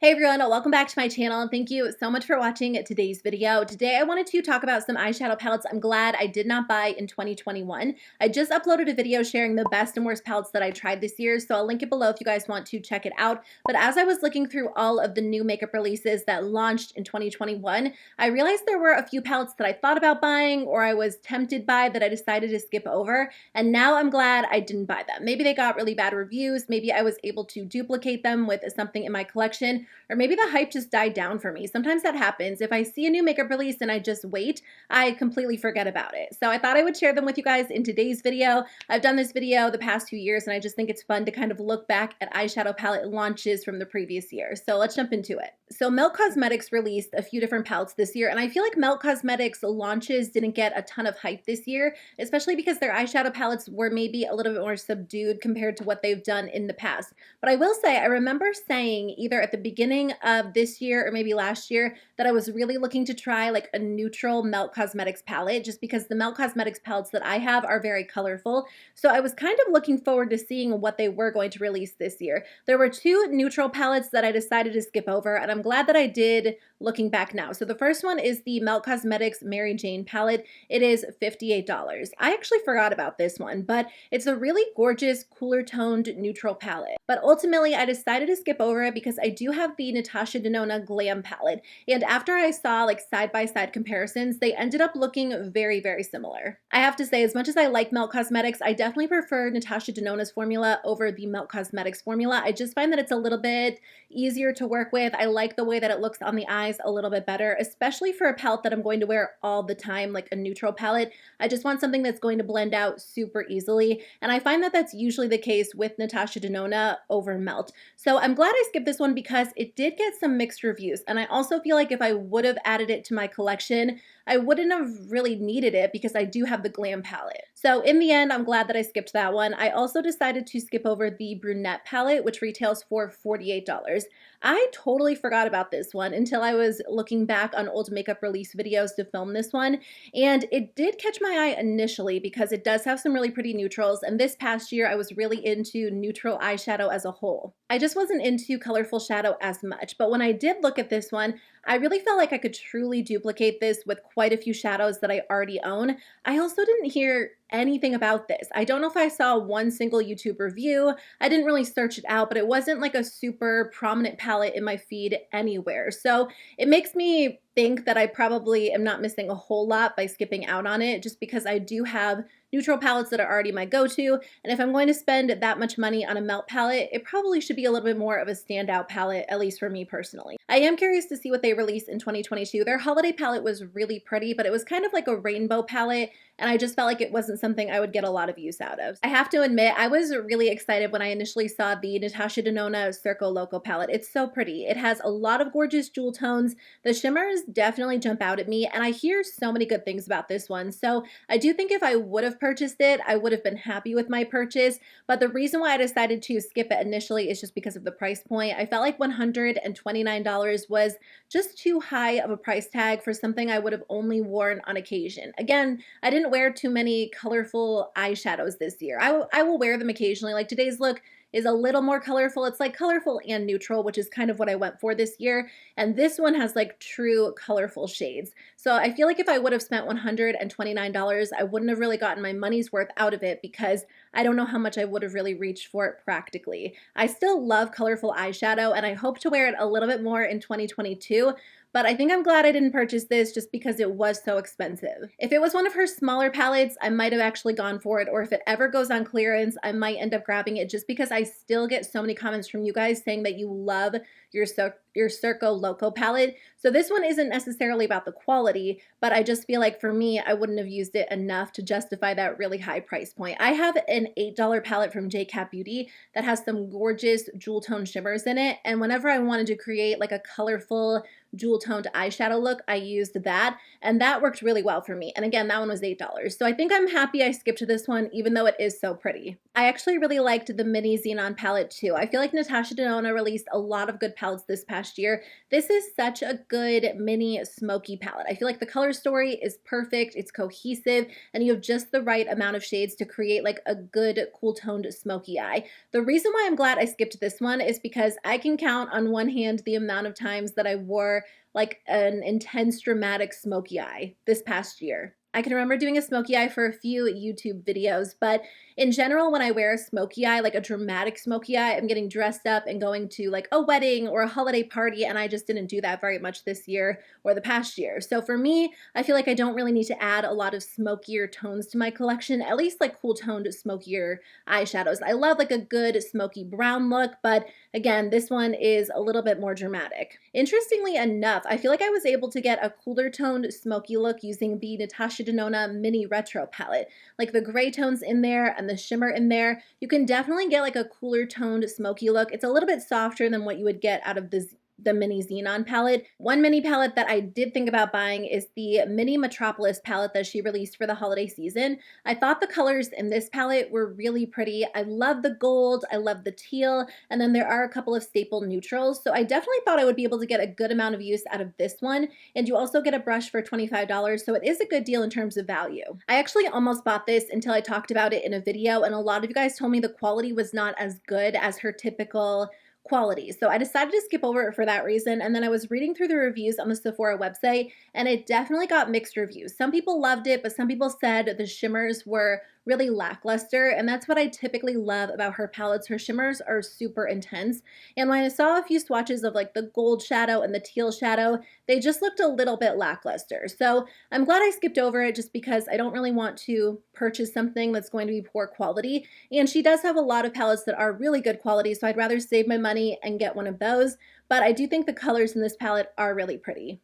Hey everyone, welcome back to my channel and thank you so much for watching today's video. Today I wanted to talk about some eyeshadow palettes I'm glad I did not buy in 2021. I just uploaded a video sharing the best and worst palettes that I tried this year, so I'll link it below if you guys want to check it out. But as I was looking through all of the new makeup releases that launched in 2021, I realized there were a few palettes that I thought about buying or I was tempted by that I decided to skip over, and now I'm glad I didn't buy them. Maybe they got really bad reviews, maybe I was able to duplicate them with something in my collection, or maybe the hype just died down for me. Sometimes that happens. If I see a new makeup release and I just wait, I completely forget about it. So I thought I would share them with you guys in today's video. I've done this video the past few years and I just think it's fun to kind of look back at eyeshadow palette launches from the previous year. So let's jump into it. So Melt Cosmetics released a few different palettes this year, and I feel like Melt Cosmetics launches didn't get a ton of hype this year, especially because their eyeshadow palettes were maybe a little bit more subdued compared to what they've done in the past. But I will say, I remember saying either at the beginning of this year or maybe last year that I was really looking to try like a neutral Melt Cosmetics palette, just because the Melt Cosmetics palettes that I have are very colorful. So I was kind of looking forward to seeing what they were going to release this year. There were two neutral palettes that I decided to skip over, and I'm glad that I did looking back now. So the first one is the Melt Cosmetics Mary Jane palette. It is $58. I actually forgot about this one, but it's a really gorgeous, cooler toned neutral palette. But ultimately, I decided to skip over it because I do have the Natasha Denona Glam palette. And after I saw like side-by-side comparisons, they ended up looking very, very similar. I have to say, as much as I like Melt Cosmetics, I definitely prefer Natasha Denona's formula over the Melt Cosmetics formula. I just find that it's a little bit easier to work with. I like the way that it looks on the eyes a little bit better, especially for a palette that I'm going to wear all the time, like a neutral palette. I just want something that's going to blend out super easily, and I find that that's usually the case with Natasha Denona over Melt. So I'm glad I skipped this one because it did get some mixed reviews, and I also feel like if I would have added it to my collection, I wouldn't have really needed it because I do have the Glam palette. So in the end, I'm glad that I skipped that one. I also decided to skip over the Brunette palette, which retails for $48. I totally forgot about this one until I was looking back on old makeup release videos to film this one, and it did catch my eye initially because it does have some really pretty neutrals, and this past year I was really into neutral eyeshadow as a whole. I just wasn't into colorful shadow as much, but when I did look at this one, I really felt like I could truly duplicate this with quite a few shadows that I already own. I also didn't hear anything about this. I don't know if I saw one single YouTube review. I didn't really search it out, but it wasn't like a super prominent palette in my feed anywhere. So it makes me think that I probably am not missing a whole lot by skipping out on it, just because I do have neutral palettes that are already my go-to, and if I'm going to spend that much money on a Melt palette, it probably should be a little bit more of a standout palette, at least for me personally. I am curious to see what they release in 2022. Their holiday palette was really pretty, but it was kind of like a rainbow palette, and I just felt like it wasn't something I would get a lot of use out of. I have to admit, I was really excited when I initially saw the Natasha Denona Circo Loco palette. It's so pretty. It has a lot of gorgeous jewel tones. The shimmers definitely jump out at me, and I hear so many good things about this one. So I do think if I would have purchased it, I would have been happy with my purchase, but the reason why I decided to skip it initially is just because of the price point. I felt like $129 was just too high of a price tag for something I would have only worn on occasion. Again, I didn't wear too many colorful eyeshadows this year. I will wear them occasionally. Like today's look is a little more colorful. It's like colorful and neutral, which is kind of what I went for this year. And this one has like true colorful shades. So I feel like if I would have spent $129, I wouldn't have really gotten my money's worth out of it because I don't know how much I would have really reached for it practically. I still love colorful eyeshadow and I hope to wear it a little bit more in 2022. But I think I'm glad I didn't purchase this just because it was so expensive. If it was one of her smaller palettes, I might have actually gone for it, or if it ever goes on clearance, I might end up grabbing it just because I still get so many comments from you guys saying that you love your Circo Loco palette. So this one isn't necessarily about the quality, but I just feel like for me, I wouldn't have used it enough to justify that really high price point. I have an $8 palette from JCat Beauty that has some gorgeous jewel tone shimmers in it, and whenever I wanted to create like a colorful jewel toned eyeshadow look, I used that, and that worked really well for me. And again, that one was $8. So I think I'm happy I skipped this one, even though it is so pretty. I actually really liked the mini Xenon palette too. I feel like Natasha Denona released a lot of good palettes this past year. This is such a good mini smoky palette. I feel like the color story is perfect, it's cohesive, and you have just the right amount of shades to create like a good cool toned smoky eye. The reason why I'm glad I skipped this one is because I can count on one hand the amount of times that I wore like an intense dramatic smoky eye this past year. I can remember doing a smoky eye for a few YouTube videos, but in general, when I wear a smoky eye, like a dramatic smoky eye, I'm getting dressed up and going to like a wedding or a holiday party, and I just didn't do that very much this year or the past year. So for me, I feel like I don't really need to add a lot of smokier tones to my collection, at least like cool toned smokier eyeshadows. I love like a good smoky brown look, but again, this one is a little bit more dramatic. Interestingly enough, I feel like I was able to get a cooler toned smoky look using the Natasha Denona Mini Retro palette. Like the gray tones in there and the shimmer in there, you can definitely get like a cooler toned smoky look. It's a little bit softer than what you would get out of the mini Xenon palette. One mini palette that I did think about buying is the mini Metropolis palette that she released for the holiday season. I thought the colors in this palette were really pretty. I love the gold, I love the teal, and then there are a couple of staple neutrals. So I definitely thought I would be able to get a good amount of use out of this one. And you also get a brush for $25, so it is a good deal in terms of value. I actually almost bought this until I talked about it in a video, and a lot of you guys told me the quality was not as good as her typical quality. So I decided to skip over it for that reason. And then I was reading through the reviews on the Sephora website, and it definitely got mixed reviews. Some people loved it, but some people said the shimmers were really lackluster, and that's what I typically love about her palettes. Her shimmers are super intense, and when I saw a few swatches of like the gold shadow and the teal shadow, they just looked a little bit lackluster. So I'm glad I skipped over it just because I don't really want to purchase something that's going to be poor quality, and she does have a lot of palettes that are really good quality, so I'd rather save my money and get one of those, but I do think the colors in this palette are really pretty.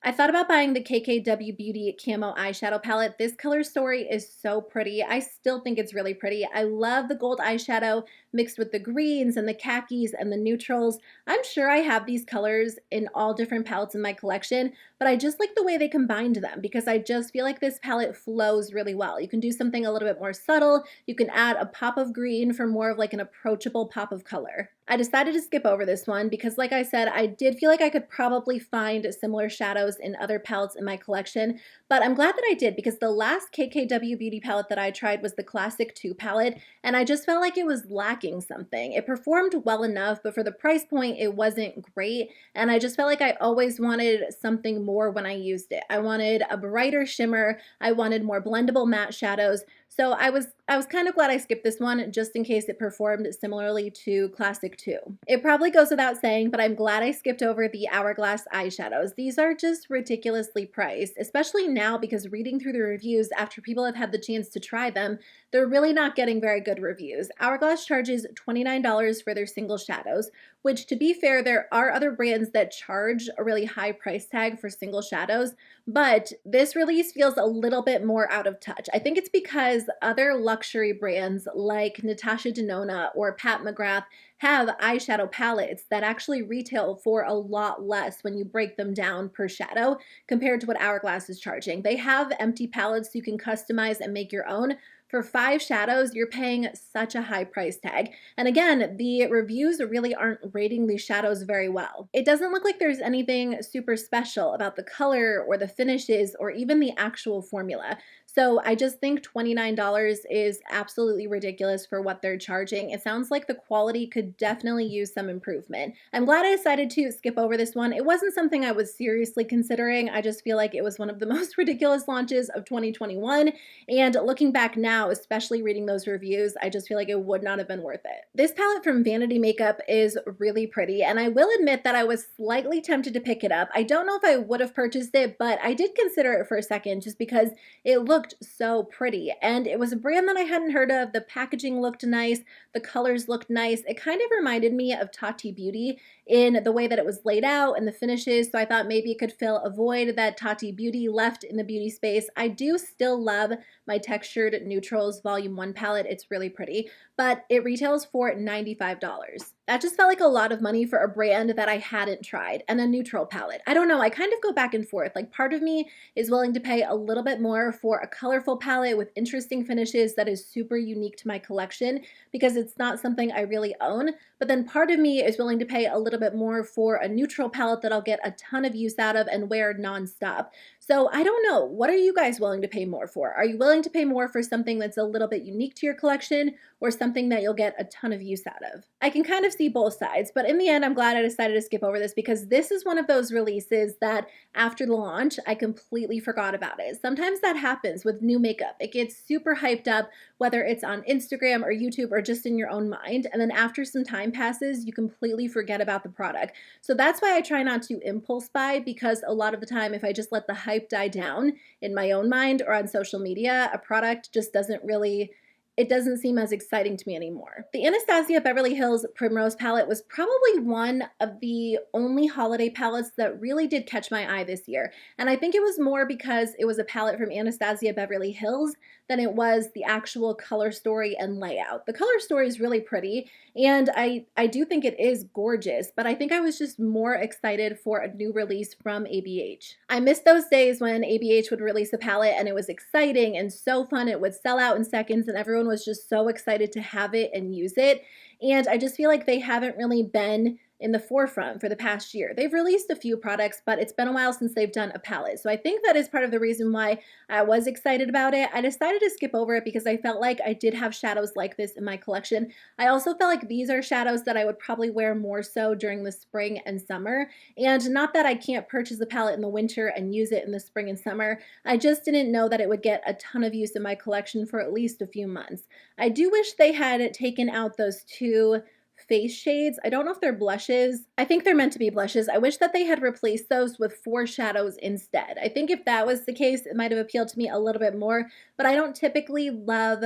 I thought about buying the KKW Beauty Camo Eyeshadow Palette. This color story is so pretty. I still think it's really pretty. I love the gold eyeshadow mixed with the greens and the khakis and the neutrals. I'm sure I have these colors in all different palettes in my collection, but I just like the way they combined them because I just feel like this palette flows really well. You can do something a little bit more subtle. You can add a pop of green for more of like an approachable pop of color. I decided to skip over this one because, like I said, I did feel like I could probably find similar shadows in other palettes in my collection, but I'm glad that I did because the last KKW Beauty palette that I tried was the Classic 2 palette, and I just felt like it was lacking something. It performed well enough, but for the price point, it wasn't great, and I just felt like I always wanted something more when I used it. I wanted a brighter shimmer, I wanted more blendable matte shadows, so I was kind of glad I skipped this one just in case it performed similarly to Classic 2. It probably goes without saying, but I'm glad I skipped over the Hourglass eyeshadows. These are just ridiculously priced, especially now because reading through the reviews after people have had the chance to try them, they're really not getting very good reviews. Hourglass charges $29 for their single shadows, which, to be fair, there are other brands that charge a really high price tag for single shadows, but this release feels a little bit more out of touch. I think it's because other luxury brands like Natasha Denona or Pat McGrath have eyeshadow palettes that actually retail for a lot less when you break them down per shadow compared to what Hourglass is charging. They have empty palettes you can customize and make your own. For 5 shadows, you're paying such a high price tag. And again, the reviews really aren't rating these shadows very well. It doesn't look like there's anything super special about the color or the finishes or even the actual formula. So I just think $29 is absolutely ridiculous for what they're charging. It sounds like the quality could definitely use some improvement. I'm glad I decided to skip over this one. It wasn't something I was seriously considering. I just feel like it was one of the most ridiculous launches of 2021. And looking back now, especially reading those reviews, I just feel like it would not have been worth it. This palette from Vanity Makeup is really pretty, and I will admit that I was slightly tempted to pick it up. I don't know if I would have purchased it, but I did consider it for a second just because it looked so pretty, and it was a brand that I hadn't heard of. The packaging looked nice, the colors looked nice. It kind of reminded me of Tati Beauty in the way that it was laid out and the finishes, so I thought maybe it could fill a void that Tati Beauty left in the beauty space. I do still love my Textured Neutrals Volume 1 palette. It's really pretty, but it retails for $95. That just felt like a lot of money for a brand that I hadn't tried, and a neutral palette. I don't know, I kind of go back and forth. Like, part of me is willing to pay a little bit more for a colorful palette with interesting finishes that is super unique to my collection because it's not something I really own. But then part of me is willing to pay a little bit more for a neutral palette that I'll get a ton of use out of and wear nonstop. So I don't know. What are you guys willing to pay more for? Are you willing to pay more for something that's a little bit unique to your collection or something that you'll get a ton of use out of? I can kind of see both sides, but in the end, I'm glad I decided to skip over this because this is one of those releases that after the launch, I completely forgot about it. Sometimes that happens with new makeup. It gets super hyped up, whether it's on Instagram or YouTube or just in your own mind. And then after some time passes, you completely forget about the product. So that's why I try not to impulse buy, because a lot of the time, if I just let the hype die down in my own mind or on social media, a product just doesn't really, it doesn't seem as exciting to me anymore. The Anastasia Beverly Hills Primrose palette was probably one of the only holiday palettes that really did catch my eye this year. And I think it was more because it was a palette from Anastasia Beverly Hills than it was the actual color story and layout. The color story is really pretty, and I do think it is gorgeous, but I think I was just more excited for a new release from ABH. I miss those days when ABH would release a palette and it was exciting and so fun. It would sell out in seconds and everyone was just so excited to have it and use it. And I just feel like they haven't really been in the forefront for the past year. They've released a few products, but it's been a while since they've done a palette. So I think that is part of the reason why I was excited about it. I decided to skip over it because I felt like I did have shadows like this in my collection. I also felt like these are shadows that I would probably wear more so during the spring and summer. And not that I can't purchase a palette in the winter and use it in the spring and summer. I just didn't know that it would get a ton of use in my collection for at least a few months. I do wish they had taken out those two face shades. I don't know if they're blushes. I think they're meant to be blushes. I wish that they had replaced those with 4 shadows instead. I think if that was the case, it might have appealed to me a little bit more, but I don't typically love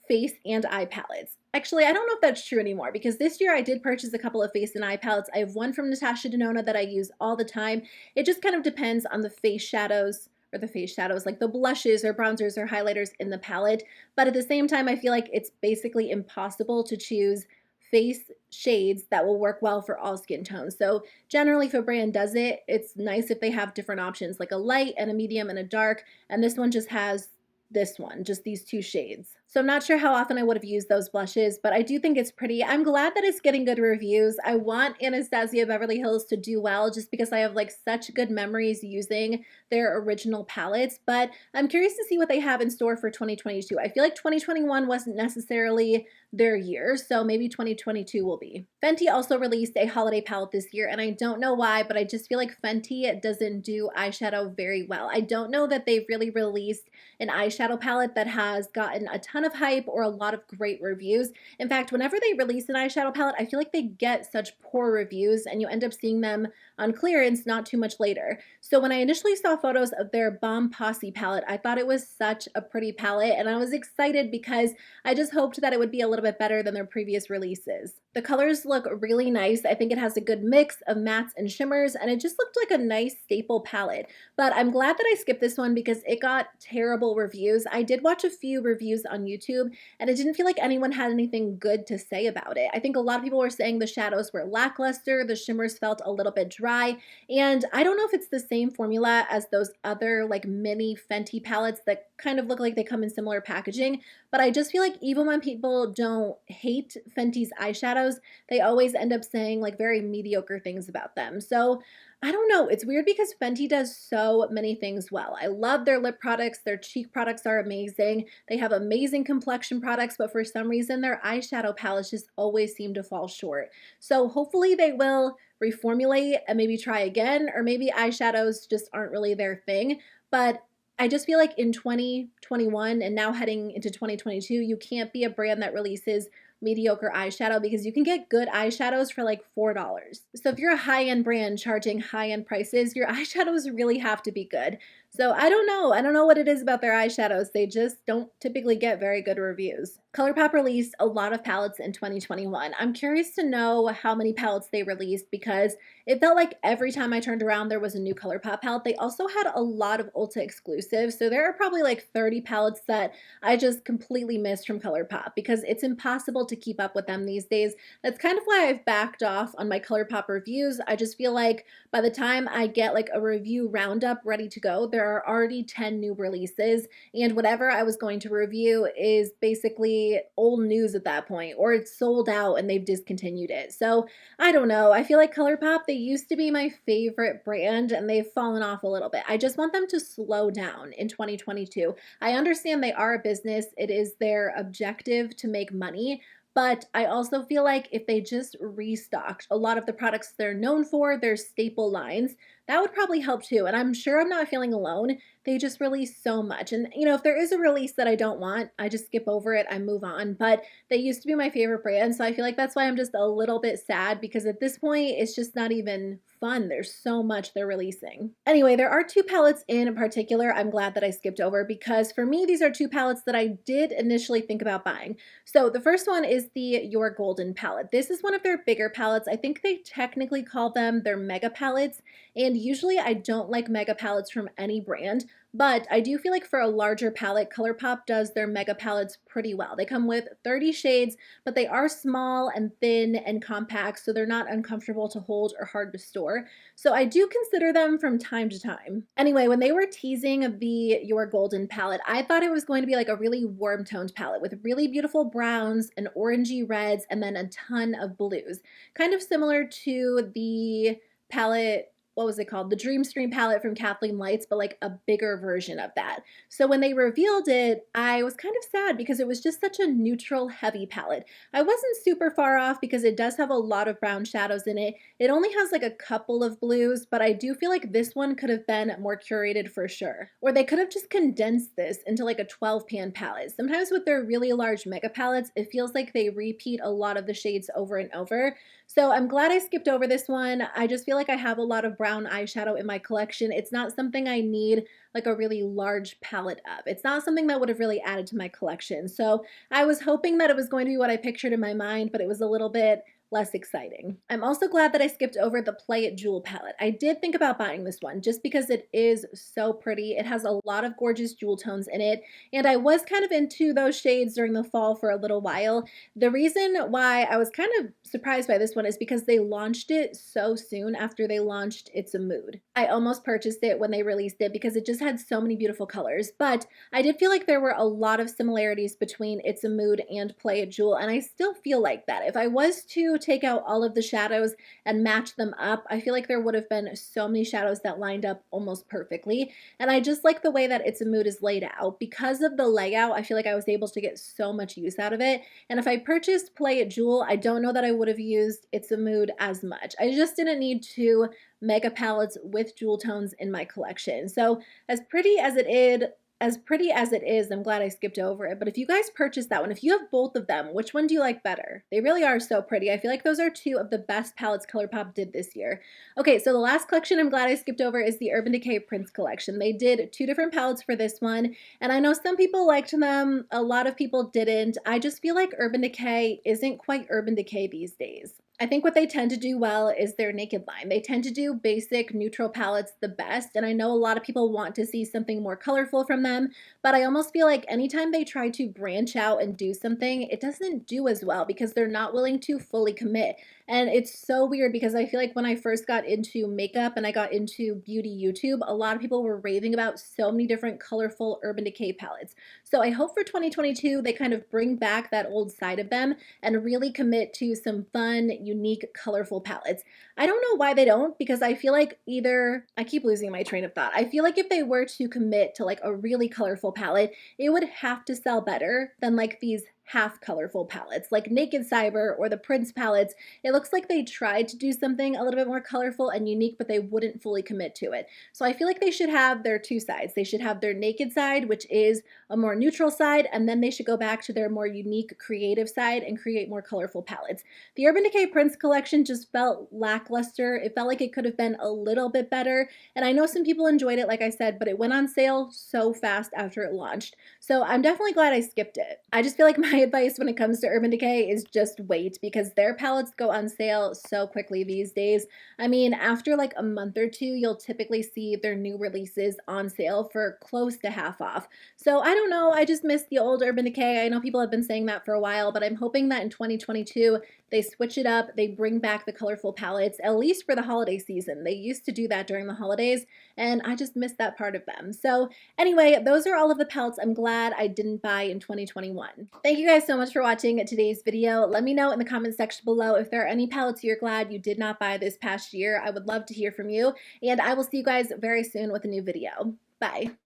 face and eye palettes. Actually, I don't know if that's true anymore because this year I did purchase a couple of face and eye palettes. I have one from Natasha Denona that I use all the time. It just kind of depends on the face shadows, or the face shadows, like the blushes or bronzers or highlighters in the palette. But at the same time, I feel like it's basically impossible to choose face shades that will work well for all skin tones. So generally if a brand does it, it's nice if they have different options like a light and a medium and a dark, and this one just has this one, just these 2 shades. So I'm not sure how often I would have used those blushes, but I do think it's pretty. I'm glad that it's getting good reviews. I want Anastasia Beverly Hills to do well just because I have like such good memories using their original palettes, but I'm curious to see what they have in store for 2022. I feel like 2021 wasn't necessarily their year, so maybe 2022 will be. Fenty also released a holiday palette this year, and I don't know why, but I just feel like Fenty doesn't do eyeshadow very well. I don't know that they've really released an eyeshadow palette that has gotten a ton of hype or a lot of great reviews. In fact, whenever they release an eyeshadow palette, I feel like they get such poor reviews and you end up seeing them on clearance not too much later. So when I initially saw photos of their Bomb Posse palette, I thought it was such a pretty palette and I was excited because I just hoped that it would be a little bit better than their previous releases. The colors look really nice. I think it has a good mix of mattes and shimmers and it just looked like a nice staple palette. But I'm glad that I skipped this one because it got terrible reviews. I did watch a few reviews on YouTube and it didn't feel like anyone had anything good to say about it. I think a lot of people were saying the shadows were lackluster, the shimmers felt a little bit dry, and I don't know if it's the same formula as those other like mini Fenty palettes that kind of look like they come in similar packaging, but I just feel like even when people don't hate Fenty's eyeshadows, they always end up saying like very mediocre things about them. So I don't know, it's weird because Fenty does so many things well. I love their lip products, their cheek products are amazing, they have amazing complexion products, but for some reason their eyeshadow palettes just always seem to fall short. So hopefully they will reformulate and maybe try again, or maybe eyeshadows just aren't really their thing, but I just feel like in 2021 and now heading into 2022, you can't be a brand that releases mediocre eyeshadow because you can get good eyeshadows for like $4. So if you're a high-end brand charging high-end prices, your eyeshadows really have to be good. So I don't know what it is about their eyeshadows. They just don't typically get very good reviews. Colourpop released a lot of palettes in 2021. I'm curious to know how many palettes they released because it felt like every time I turned around there was a new Colourpop palette. They also had a lot of Ulta exclusives, so there are probably like 30 palettes that I just completely missed from Colourpop because it's impossible to keep up with them these days. That's kind of why I've backed off on my Colourpop reviews. I just feel like by the time I get like a review roundup ready to go, there are already 10 new releases, and whatever I was going to review is basically old news at that point, or it's sold out and they've discontinued it. So I don't know. I feel like Colourpop, they used to be my favorite brand and they've fallen off a little bit. I just want them to slow down in 2022. I understand they are a business. It is their objective to make money. But I also feel like if they just restocked a lot of the products they're known for, their staple lines, that would probably help too. And I'm sure I'm not feeling alone. They just release so much. And, you know, if there is a release that I don't want, I just skip over it, I move on. But they used to be my favorite brand. So I feel like that's why I'm just a little bit sad because at this point, it's just not even fun. There's so much they're releasing. Anyway, there are two palettes in particular I'm glad that I skipped over because for me, these are two palettes that I did initially think about buying. So the first one is the Your Golden palette. This is one of their bigger palettes. I think they technically call them their mega palettes. And usually I don't like mega palettes from any brand, but I do feel like for a larger palette, Colourpop does their mega palettes pretty well. They come with 30 shades, but they are small and thin and compact, so they're not uncomfortable to hold or hard to store. So I do consider them from time to time. Anyway, when they were teasing the Your Golden palette, I thought it was going to be like a really warm toned palette with really beautiful browns and orangey reds and then a ton of blues. Kind of similar to the palette, what was it called? The Dreamstream palette from Kathleen Lights, but like a bigger version of that. So when they revealed it, I was kind of sad because it was just such a neutral, heavy palette. I wasn't super far off because it does have a lot of brown shadows in it. It only has like a couple of blues, but I do feel like this one could have been more curated for sure. Or they could have just condensed this into like a 12-pan palette. Sometimes with their really large mega palettes, it feels like they repeat a lot of the shades over and over. So I'm glad I skipped over this one. I just feel like I have a lot of brown eyeshadow in my collection. It's not something I need like a really large palette of. It's not something that would have really added to my collection. So I was hoping that it was going to be what I pictured in my mind, but it was a little bit less exciting. I'm also glad that I skipped over the Play It Jewel palette. I did think about buying this one just because it is so pretty. It has a lot of gorgeous jewel tones in it, and I was kind of into those shades during the fall for a little while. The reason why I was kind of surprised by this one is because they launched it so soon after they launched It's a Mood. I almost purchased it when they released it because it just had so many beautiful colors, but I did feel like there were a lot of similarities between It's a Mood and Play It Jewel, and I still feel like that. If I was to take out all of the shadows and match them up, I feel like there would have been so many shadows that lined up almost perfectly. And I just like the way that It's a Mood is laid out. Because of the layout, I feel like I was able to get so much use out of it. And if I purchased Play It Jewel, I don't know that I would have used It's a Mood as much. I just didn't need two mega palettes with jewel tones in my collection. So as pretty as it is, I'm glad I skipped over it. But if you guys purchased that one, if you have both of them, which one do you like better? They really are so pretty. I feel like those are two of the best palettes Colourpop did this year. Okay, so the last collection I'm glad I skipped over is the Urban Decay Prince collection. They did two different palettes for this one, and I know some people liked them, a lot of people didn't. I just feel like Urban Decay isn't quite Urban Decay these days. I think what they tend to do well is their Naked line. They tend to do basic neutral palettes the best, and I know a lot of people want to see something more colorful from them, but I almost feel like anytime they try to branch out and do something, it doesn't do as well because they're not willing to fully commit. And it's so weird because I feel like when I first got into makeup and I got into beauty YouTube, a lot of people were raving about so many different colorful Urban Decay palettes. So I hope for 2022 they kind of bring back that old side of them and really commit to some fun, unique, colorful palettes. I don't know why they don't, because I feel like I keep losing my train of thought. I feel like if they were to commit to like a really colorful palette, it would have to sell better than like these half colorful palettes like Naked Cyber or the Prince palettes. It looks like they tried to do something a little bit more colorful and unique, but they wouldn't fully commit to it. So I feel like they should have their two sides. They should have their naked side, which is a more neutral side, and then they should go back to their more unique creative side and create more colorful palettes. The Urban Decay Prince collection just felt lackluster. It felt like it could have been a little bit better, and I know some people enjoyed it, like I said, but it went on sale so fast after it launched. So I'm definitely glad I skipped it. I just feel like my my advice when it comes to Urban Decay is just wait, because their palettes go on sale so quickly these days. I mean, after like a month or two, you'll typically see their new releases on sale for close to half off. So I don't know, I just miss the old Urban Decay. I know people have been saying that for a while, but I'm hoping that in 2022, they switch it up, they bring back the colorful palettes, at least for the holiday season. They used to do that during the holidays, and I just miss that part of them. So anyway, those are all of the palettes I'm glad I didn't buy in 2021. Thank you guys so much for watching today's video. Let me know in the comment section below if there are any palettes you're glad you did not buy this past year. I would love to hear from you, and I will see you guys very soon with a new video. Bye.